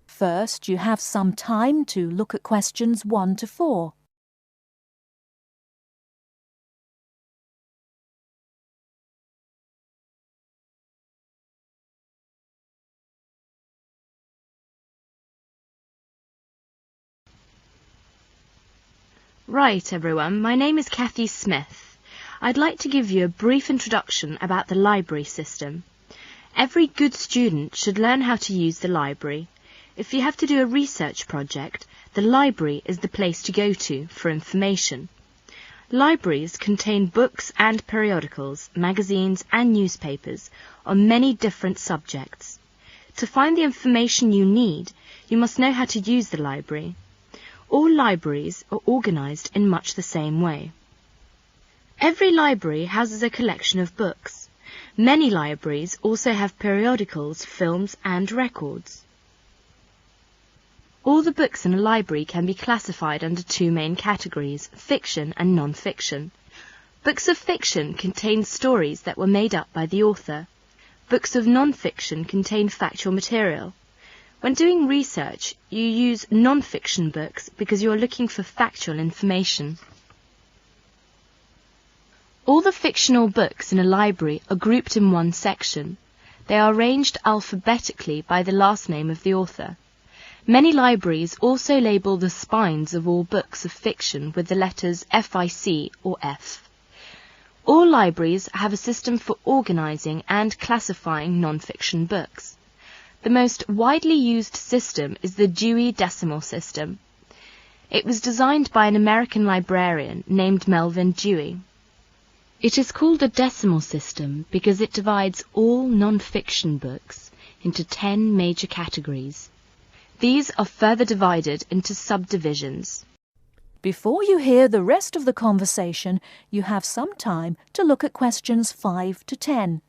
First, you have some time to look at questions 1 to 4. Right, everyone, my name is Kathy Smith. I'd like to give you a brief introduction about the library system. Every good student should learn how to use the library. If you have to do a research project, the library is the place to go to for information. Libraries contain books and periodicals, magazines and newspapers on many different subjects. To find the information you need, you must know how to use the library. All libraries are organised in much the same way. Every library houses a collection of books. Many libraries also have periodicals, films and records. All the books in a library can be classified under 2 main categories, fiction and non-fiction. Books of fiction contain stories that were made up by the author. Books of non-fiction contain factual material. When doing research, you use non-fiction books because you are looking for factual information. All the fictional books in a library are grouped in one section. They are arranged alphabetically by the last name of the author. Many libraries also label the spines of all books of fiction with the letters FIC or F. All libraries have a system for organising and classifying non-fiction books. The most widely used system is the Dewey Decimal System. It was designed by an American librarian named Melvin Dewey. It is called a decimal system because it divides all non-fiction books into 10 major categories. These are further divided into subdivisions. Before you hear the rest of the conversation, you have some time to look at questions 5 to 10.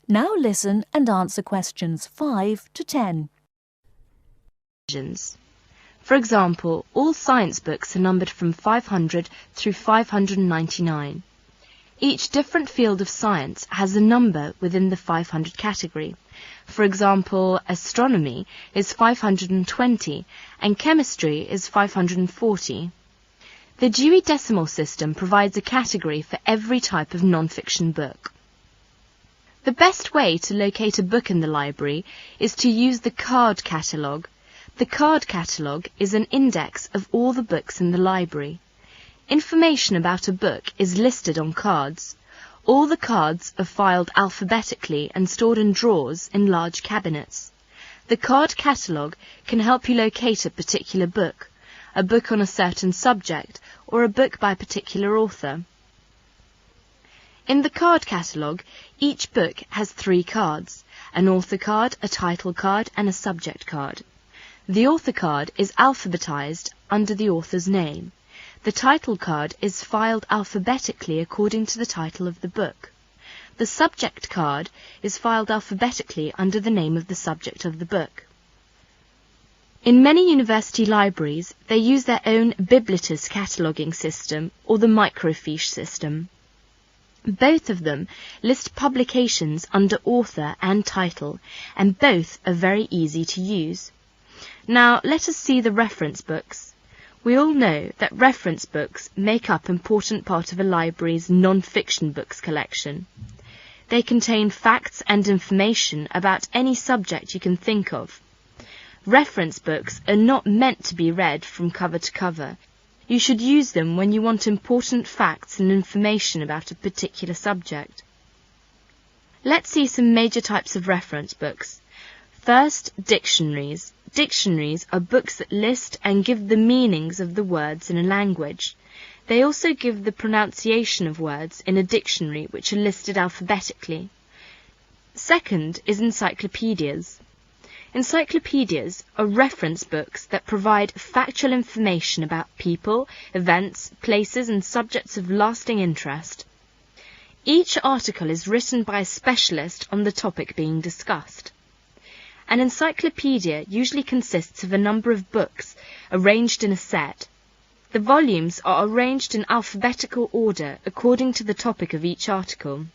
Now listen and answer questions 5 to 10. For example, all science books are numbered from 500 through 599. Each different field of science has a number within the 500 category. For example, astronomy is 520 and chemistry is 540. The Dewey Decimal System provides a category for every type of non-fiction book. The best way to locate a book in the library is to use the card catalogue. The card catalogue is an index of all the books in the library. Information about a book is listed on cards. All the cards are filed alphabetically and stored in drawers in large cabinets. The card catalogue can help you locate a particular book, a book on a certain subject, or a book by a particular author. In the card catalogue, each book has 3 cards, an author card, a title card, and a subject card. The author card is alphabetized under the author's name. The title card is filed alphabetically according to the title of the book. The subject card is filed alphabetically under the name of the subject of the book. In many university libraries, they use their own Biblitus cataloguing system or the microfiche system. Both of them list publications under author and title, and both are very easy to use. Now let us see the reference books. We all know that reference books make up an important part of a library's non-fiction books collection. They contain facts and information about any subject you can think of. Reference books are not meant to be read from cover to cover. You should use them when you want important facts and information about a particular subject. Let's see some major types of reference books. First, dictionaries. Dictionaries are books that list and give the meanings of the words in a language. They also give the pronunciation of words in a dictionary which are listed alphabetically. Second is encyclopedias. Encyclopedias are reference books that provide factual information about people, events, places and subjects of lasting interest. Each article is written by a specialist on the topic being discussed. An encyclopedia usually consists of a number of books arranged in a set. The volumes are arranged in alphabetical order according to the topic of each article.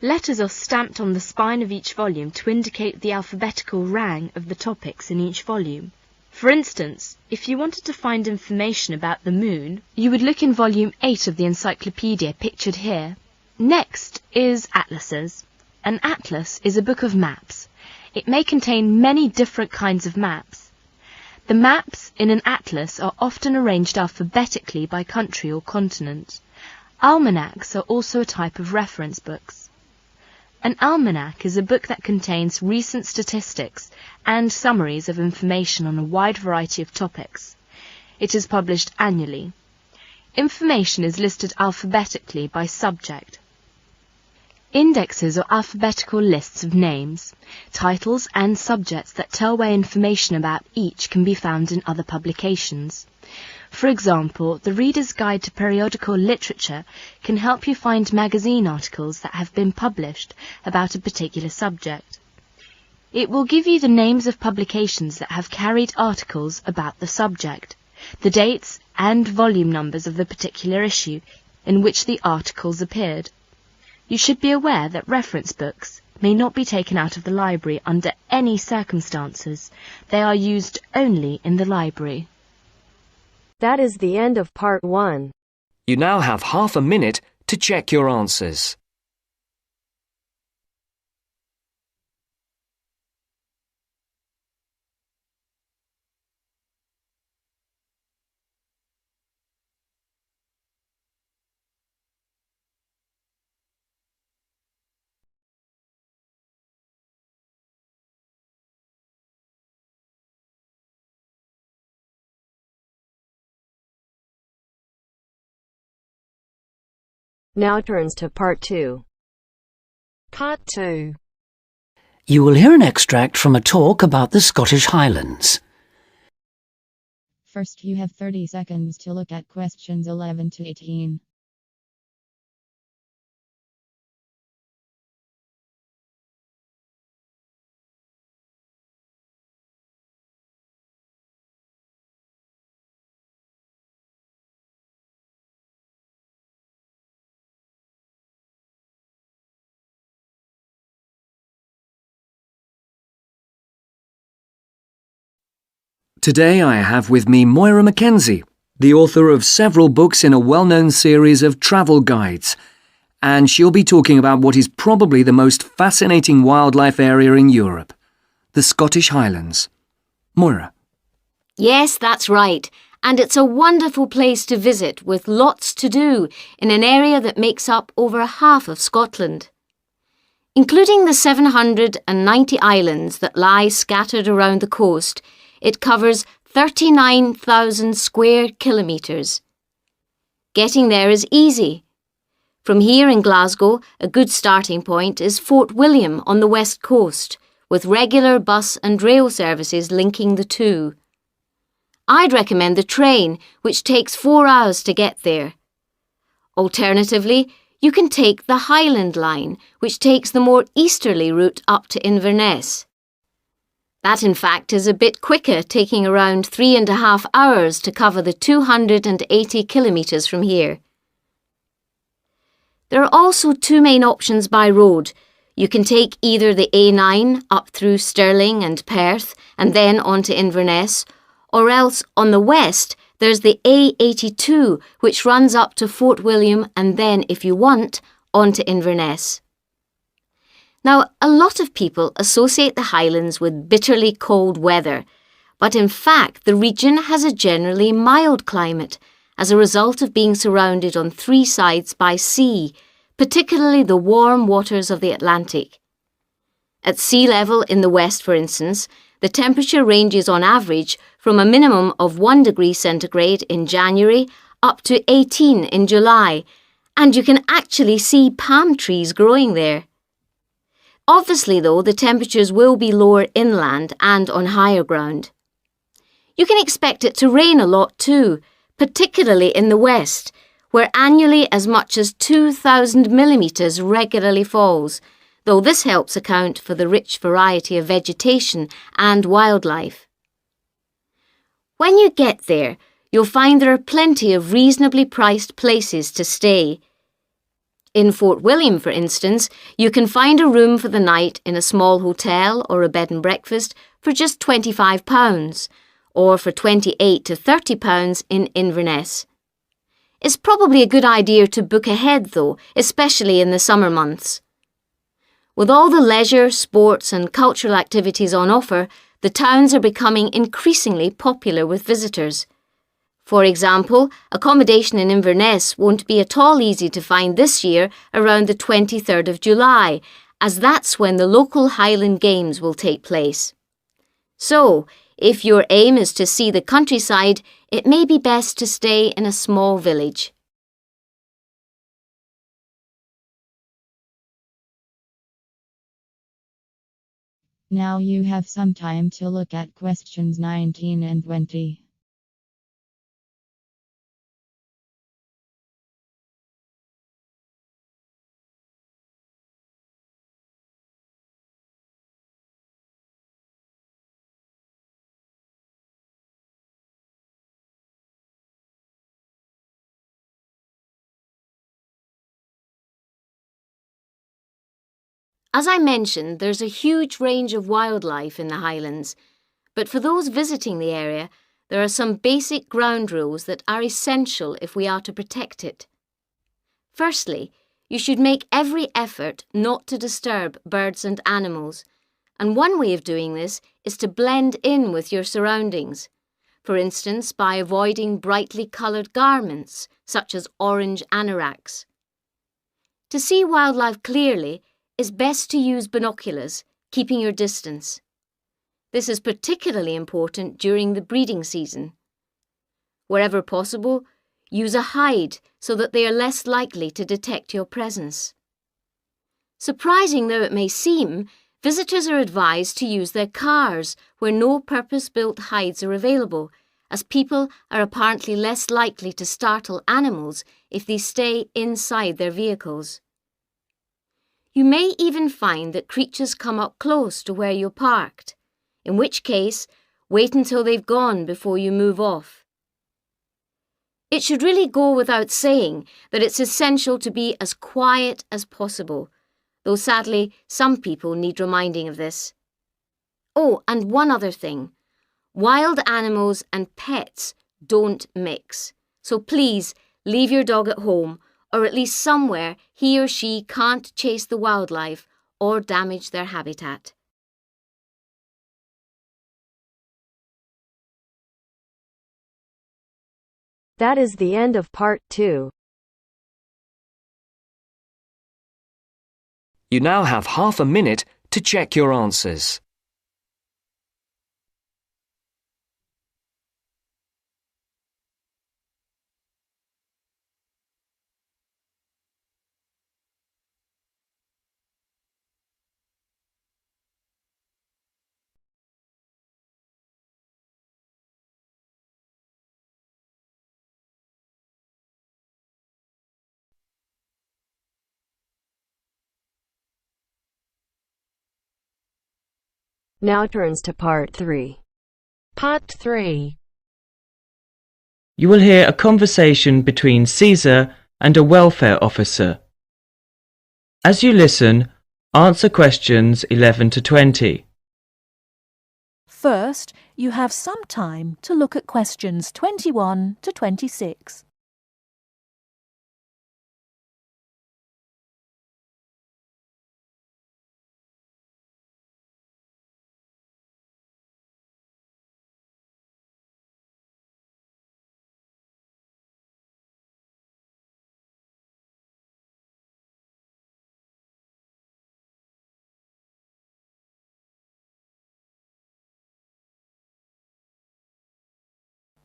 Letters are stamped on the spine of each volume to indicate the alphabetical rang of the topics in each volume. For instance, if you wanted to find information about the moon, you would look in volume 8 of the encyclopedia pictured here. Next is atlases. An atlas is a book of maps. It may contain many different kinds of maps. The maps in an atlas are often arranged alphabetically by country or continent. Almanacs are also a type of reference books. An almanac is a book that contains recent statistics and summaries of information on a wide variety of topics. It is published annually. Information is listed alphabetically by subject. Indexes are alphabetical lists of names, titles and subjects that tell where information about each can be found in other publications. For example, the Reader's Guide to Periodical Literature can help you find magazine articles that have been published about a particular subject. It will give you the names of publications that have carried articles about the subject, the dates and volume numbers of the particular issue in which the articles appeared. You should be aware that reference books may not be taken out of the library under any circumstances. They are used only in the library. That is the end of part 1. You now have half a minute to check your answers. Now turns to part 2. Part 2. You will hear an extract from a talk about the Scottish Highlands. First, you have 30 seconds to look at questions 11 to 18. Today I have with me Moira Mackenzie, the author of several books in a well-known series of travel guides, and she'll be talking about what is probably the most fascinating wildlife area in Europe, the Scottish Highlands. Moira. Yes, that's right. And it's a wonderful place to visit with lots to do in an area that makes up over half of Scotland. Including the 790 islands that lie scattered around the coast, it covers 39,000 square kilometres. Getting there is easy. From here in Glasgow, a good starting point is Fort William on the west coast, with regular bus and rail services linking the two. I'd recommend the train, which takes 4 hours to get there. Alternatively, you can take the Highland Line, which takes the more easterly route up to Inverness. That, in fact, is a bit quicker, taking around 3.5 hours to cover the 280 kilometres from here. There are also two main options by road. You can take either the A9 up through Stirling and Perth and then on to Inverness, or else on the west there's the A82 which runs up to Fort William and then, if you want, on to Inverness. Now, a lot of people associate the Highlands with bitterly cold weather, but in fact the region has a generally mild climate as a result of being surrounded on 3 sides by sea, particularly the warm waters of the Atlantic. At sea level in the west, for instance, the temperature ranges on average from a minimum of 1 degree centigrade in January up to 18 in July, and you can actually see palm trees growing there. Obviously, though, the temperatures will be lower inland and on higher ground. You can expect it to rain a lot too, particularly in the west, where annually as much as 2,000 millimetres regularly falls, though this helps account for the rich variety of vegetation and wildlife. When you get there, you'll find there are plenty of reasonably priced places to stay. In Fort William, for instance, you can find a room for the night in a small hotel or a bed and breakfast for just £25, or for £28 to £30 in Inverness. It's probably a good idea to book ahead though, especially in the summer months. With all the leisure, sports and cultural activities on offer, the towns are becoming increasingly popular with visitors. For example, accommodation in Inverness won't be at all easy to find this year around the 23rd of July, as that's when the local Highland Games will take place. So, if your aim is to see the countryside, it may be best to stay in a small village. Now you have some time to look at questions 19 and 20. As I mentioned, there's a huge range of wildlife in the Highlands, but for those visiting the area, there are some basic ground rules that are essential if we are to protect it. Firstly, you should make every effort not to disturb birds and animals, and one way of doing this is to blend in with your surroundings, for instance by avoiding brightly coloured garments such as orange anoraks. To see wildlife clearly, it's best to use binoculars, keeping your distance. This is particularly important during the breeding season. Wherever possible, use a hide so that they are less likely to detect your presence. Surprising though it may seem, visitors are advised to use their cars where no purpose-built hides are available, as people are apparently less likely to startle animals if they stay inside their vehicles. You may even find that creatures come up close to where you're parked, in which case, wait until they've gone before you move off. It should really go without saying that it's essential to be as quiet as possible, though sadly some people need reminding of this. Oh, and one other thing. Wild animals and pets don't mix, so please leave your dog at home, or at least somewhere he or she can't chase the wildlife or damage their habitat. That is the end of part 2. You now have half a minute to check your answers. Now turns to part 3. Part 3. You will hear a conversation between Caesar and a welfare officer. As you listen, answer questions 11 to 20. First, you have some time to look at questions 21 to 26.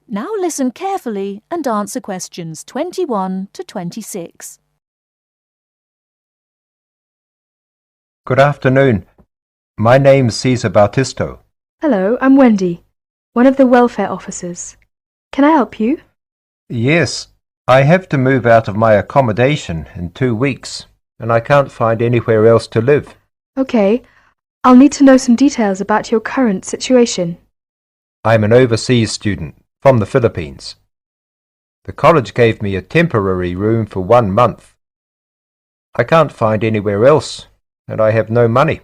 Now listen carefully and answer questions 21 to 26. Good afternoon. My name's Cesar Bautisto. Hello, I'm Wendy, one of the welfare officers. Can I help you? Yes, I have to move out of my accommodation in 2 weeks, and I can't find anywhere else to live. Okay, I'll need to know some details about your current situation. I'm an overseas student from the Philippines. The college gave me a temporary room for 1 month. I can't find anywhere else, and I have no money.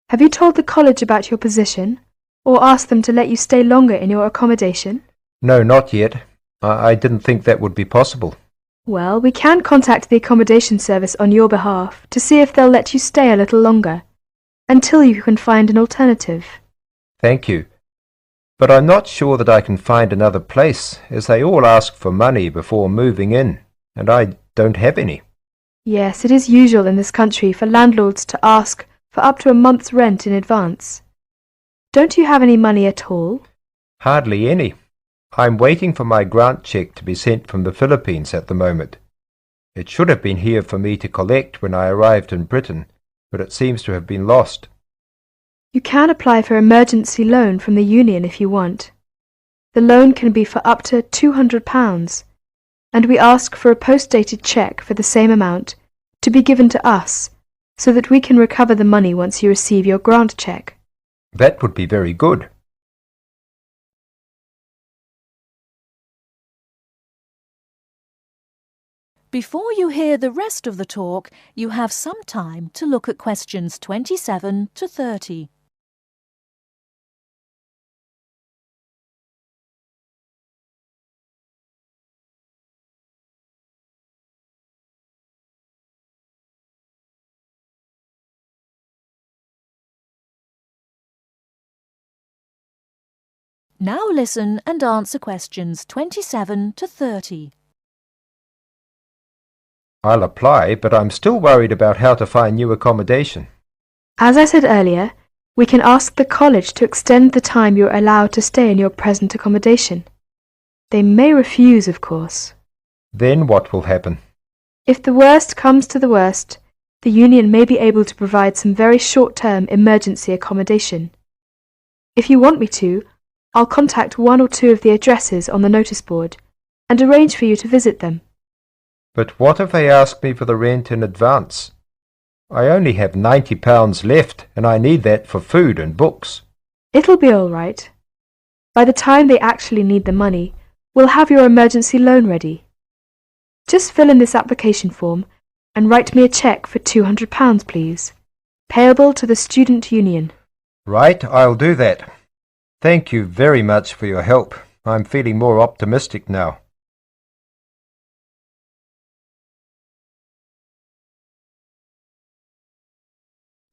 Have you told the college about your position, or asked them to let you stay longer in your accommodation? No, not yet. I didn't think that would be possible. Well, we can contact the accommodation service on your behalf to see if they'll let you stay a little longer, until you can find an alternative. Thank you. But I'm not sure that I can find another place, as they all ask for money before moving in, and I don't have any. Yes, it is usual in this country for landlords to ask for up to a month's rent in advance. Don't you have any money at all? Hardly any. I'm waiting for my grant cheque to be sent from the Philippines at the moment. It should have been here for me to collect when I arrived in Britain, but it seems to have been lost. You can apply for emergency loan from the union if you want. The loan can be for up to £200, and we ask for a post-dated cheque for the same amount to be given to us, so that we can recover the money once you receive your grant cheque. That would be very good. Before you hear the rest of the talk, you have some time to look at questions 27 to 30. Now listen and answer questions 27 to 30. I'll apply, but I'm still worried about how to find new accommodation. As I said earlier, we can ask the college to extend the time you're allowed to stay in your present accommodation. They may refuse, of course. Then what will happen? If the worst comes to the worst, the union may be able to provide some very short-term emergency accommodation. If you want me to, I'll contact 1 or 2 of the addresses on the notice board and arrange for you to visit them. But what if they ask me for the rent in advance? I only have £90 left, and I need that for food and books. It'll be all right. By the time they actually need the money, we'll have your emergency loan ready. Just fill in this application form and write me a cheque for £200, please, payable to the student union. Right, I'll do that. Thank you very much for your help. I'm feeling more optimistic now.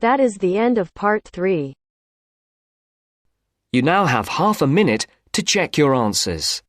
That is the end of part 3. You now have half a minute to check your answers.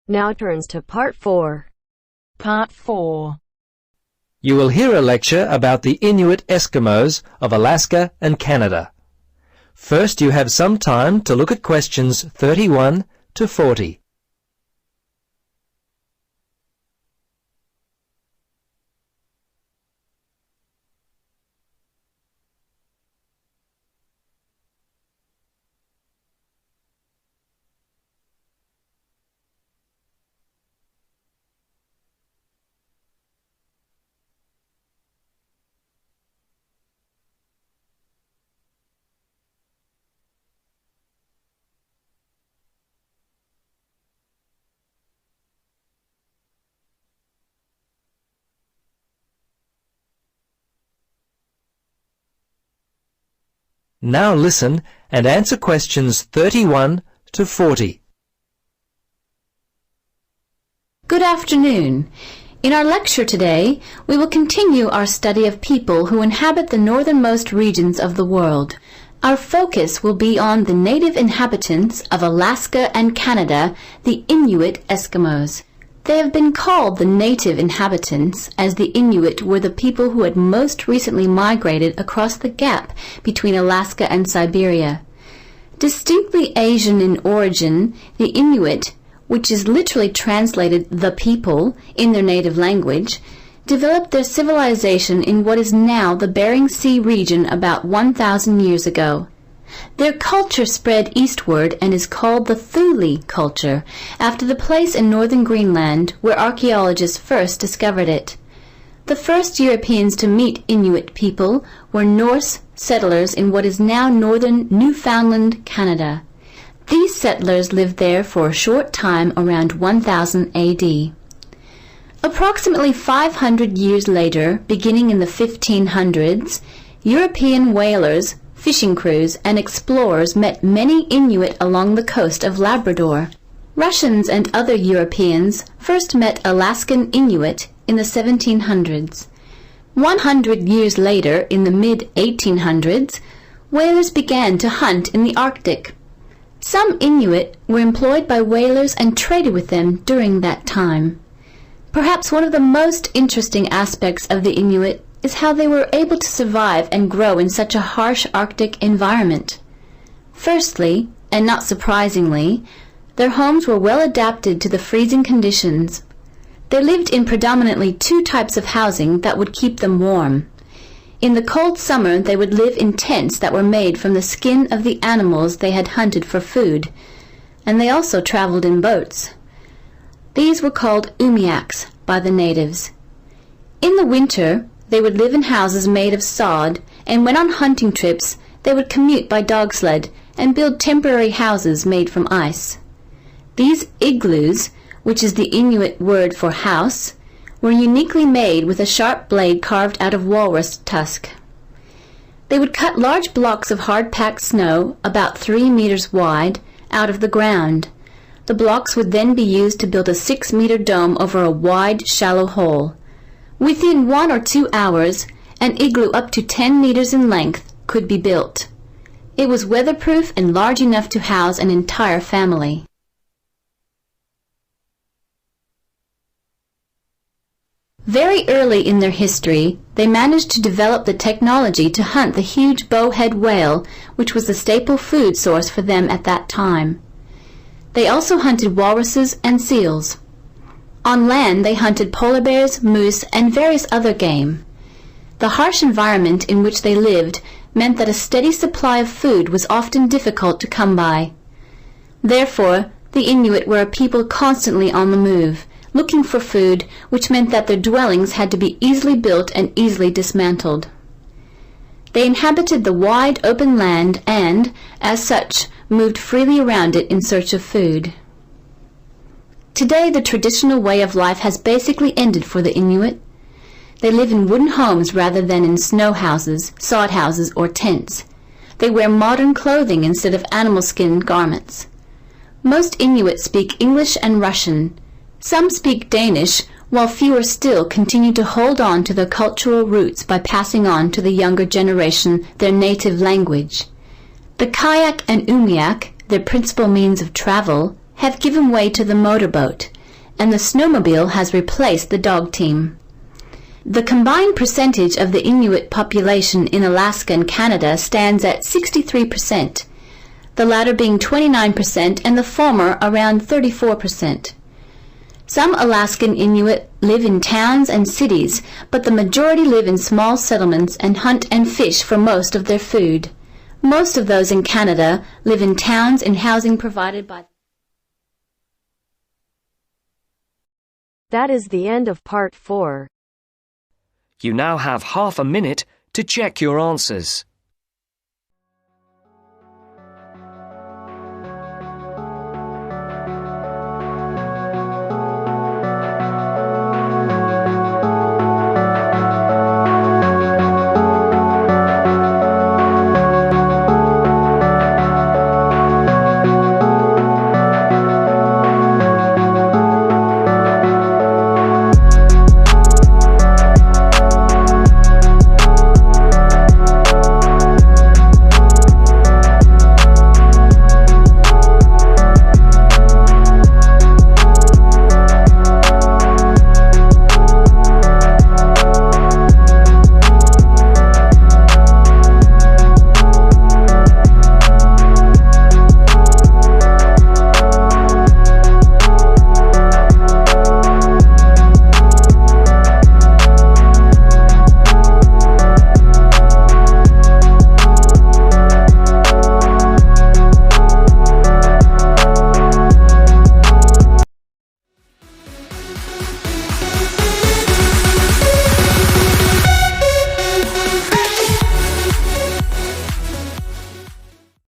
Now turns to part 4. Part 4. You will hear a lecture about the Inuit Eskimos of Alaska and Canada. First, you have some time to look at questions 31 to 40. Now listen and answer questions 31 to 40. Good afternoon. In our lecture today, we will continue our study of people who inhabit the northernmost regions of the world. Our focus will be on the native inhabitants of Alaska and Canada, the Inuit Eskimos. They have been called the native inhabitants, as the Inuit were the people who had most recently migrated across the gap between Alaska and Siberia. Distinctly Asian in origin, the Inuit, which is literally translated the people in their native language, developed their civilization in what is now the Bering Sea region about 1,000 years ago. Their culture spread eastward and is called the Thule culture, after the place in northern Greenland where archaeologists first discovered it. The first Europeans to meet Inuit people were Norse settlers in what is now northern Newfoundland, Canada. These settlers lived there for a short time around 1000 AD. Approximately 500 years later, beginning in the 1500s, European whalers, fishing crews, and explorers met many Inuit along the coast of Labrador. Russians and other Europeans first met Alaskan Inuit in the 1700s. 100 years later, in the mid-1800s, whalers began to hunt in the Arctic. Some Inuit were employed by whalers and traded with them during that time. Perhaps one of the most interesting aspects of the Inuit is how they were able to survive and grow in such a harsh Arctic environment. Firstly, and not surprisingly, their homes were well adapted to the freezing conditions. They lived in predominantly two types of housing that would keep them warm. In the cold summer, they would live in tents that were made from the skin of the animals they had hunted for food, and they also traveled in boats. These were called umiaks by the natives. In the winter, they would live in houses made of sod, and when on hunting trips, they would commute by dog sled and build temporary houses made from ice. These igloos, which is the Inuit word for house, were uniquely made with a sharp blade carved out of walrus tusk. They would cut large blocks of hard-packed snow, about 3 meters wide, out of the ground. The blocks would then be used to build a 6-meter dome over a wide, shallow hole. Within 1 or 2 hours, an igloo up to 10 meters in length could be built. It was weatherproof and large enough to house an entire family. Very early in their history, they managed to develop the technology to hunt the huge bowhead whale, which was the staple food source for them at that time. They also hunted walruses and seals. On land, they hunted polar bears, moose, and various other game. The harsh environment in which they lived meant that a steady supply of food was often difficult to come by. Therefore, the Inuit were a people constantly on the move, looking for food, which meant that their dwellings had to be easily built and easily dismantled. They inhabited the wide open land and, as such, moved freely around it in search of food. Today, the traditional way of life has basically ended for the Inuit. They live in wooden homes rather than in snow houses, sod houses, or tents. They wear modern clothing instead of animal skin garments. Most Inuit speak English and Russian. Some speak Danish, while fewer still continue to hold on to their cultural roots by passing on to the younger generation their native language. The kayak and umiak, their principal means of travel, have given way to the motorboat, and the snowmobile has replaced the dog team. The combined percentage of the Inuit population in Alaska and Canada stands at 63%, the latter being 29% and the former around 34%. Some Alaskan Inuit live in towns and cities, but the majority live in small settlements and hunt and fish for most of their food. Most of those in Canada live in towns and housing provided by. That is the end of part 4. You now have half a minute to check your answers.